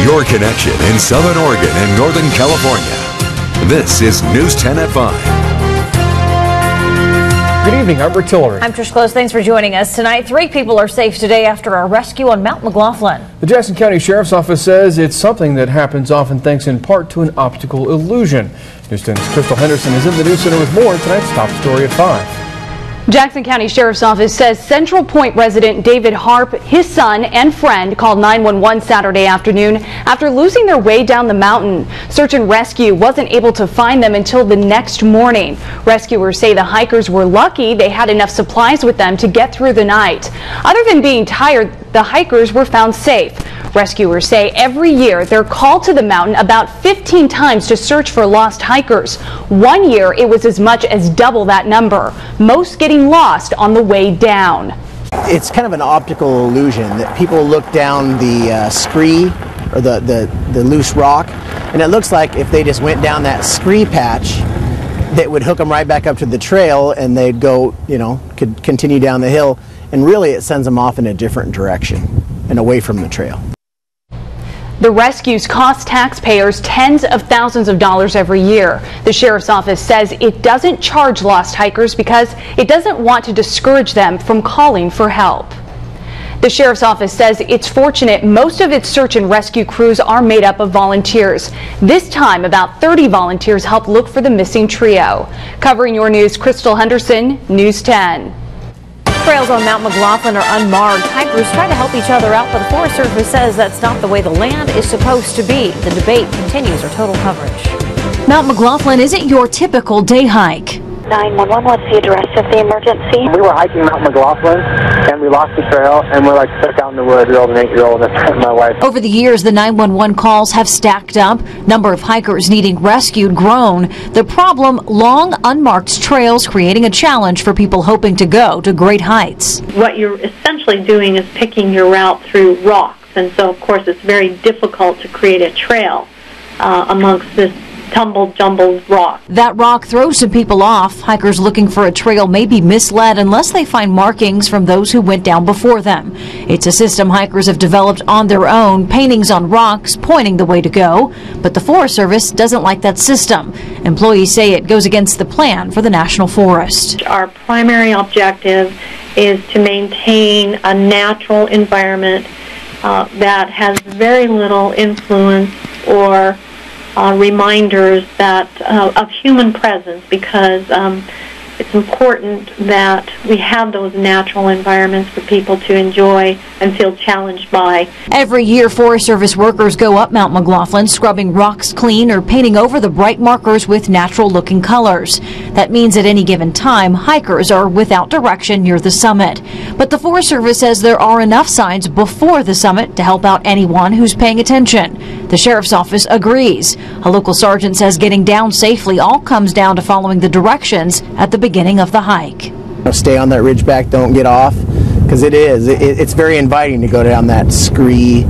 your connection in Southern Oregon and Northern California. This is News 10 at 5. Good evening, I'm Rick Tillery. I'm Trish Close. Thanks for joining us tonight. 3 people are safe today after a rescue on Mount McLoughlin. The Jackson County Sheriff's Office says it's something that happens often thanks in part to an optical illusion. News 10's Krystle Henderson is in the News Center with more tonight's top story at 5. Jackson County Sheriff's Office says Central Point resident David Harp, his son, and friend called 911 Saturday afternoon after losing their way down the mountain. Search and rescue wasn't able to find them until the next morning. Rescuers say the hikers were lucky they had enough supplies with them to get through the night. Other than being tired, the hikers were found safe. Rescuers say every year they're called to the mountain about 15 times to search for lost hikers. One year it was as much as double that number, most getting lost on the way down. It's kind of an optical illusion that people look down the scree or the loose rock, and it looks like if they just went down that scree patch, that would hook them right back up to the trail and they'd go, could continue down the hill, and really it sends them off in a different direction and away from the trail. The rescues cost taxpayers tens of thousands of dollars every year. The Sheriff's Office says it doesn't charge lost hikers because it doesn't want to discourage them from calling for help. The Sheriff's Office says it's fortunate most of its search and rescue crews are made up of volunteers. This time, about 30 volunteers helped look for the missing trio. Covering your news, Krystle Henderson, News 10. Trails on Mount McLoughlin are unmarked. Hikers try to help each other out, but the Forest Service says that's not the way the land is supposed to be. The debate continues. Our total coverage. Mount McLoughlin isn't your typical day hike. 911, what's the address of the emergency? We were hiking Mount McLoughlin and we lost the trail and we're like stuck out in the woods, an 8-year-old and my wife. Over the years, the 911 calls have stacked up. Number of hikers needing rescued grown. The problem, long unmarked trails creating a challenge for people hoping to go to great heights. What you're essentially doing is picking your route through rocks, and so of course it's very difficult to create a trail amongst this jumbled rock. That rock throws some people off. Hikers looking for a trail may be misled unless they find markings from those who went down before them. It's a system hikers have developed on their own, paintings on rocks pointing the way to go. But the Forest Service doesn't like that system. Employees say it goes against the plan for the National Forest. Our primary objective is to maintain a natural environment that has very little influence or reminders that of human presence, because it's important that we have those natural environments for people to enjoy and feel challenged by. Every year, Forest Service workers go up Mount McLoughlin, scrubbing rocks clean or painting over the bright markers with natural-looking colors. That means at any given time, hikers are without direction near the summit. But the Forest Service says there are enough signs before the summit to help out anyone who's paying attention. The Sheriff's Office agrees. A local sergeant says getting down safely all comes down to following the directions at the beginning of the hike. Stay on that ridgeback, don't get off, because it's very inviting to go down that scree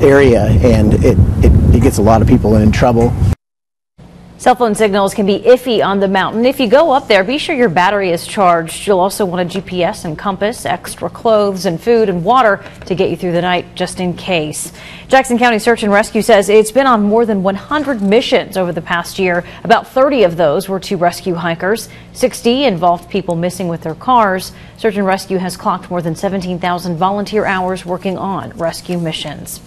area, and it gets a lot of people in trouble. Cell phone signals can be iffy on the mountain. If you go up there, be sure your battery is charged. You'll also want a GPS and compass, extra clothes and food and water to get you through the night just in case. Jackson County Search and Rescue says it's been on more than 100 missions over the past year. About 30 of those were to rescue hikers. 60 involved people missing with their cars. Search and Rescue has clocked more than 17,000 volunteer hours working on rescue missions.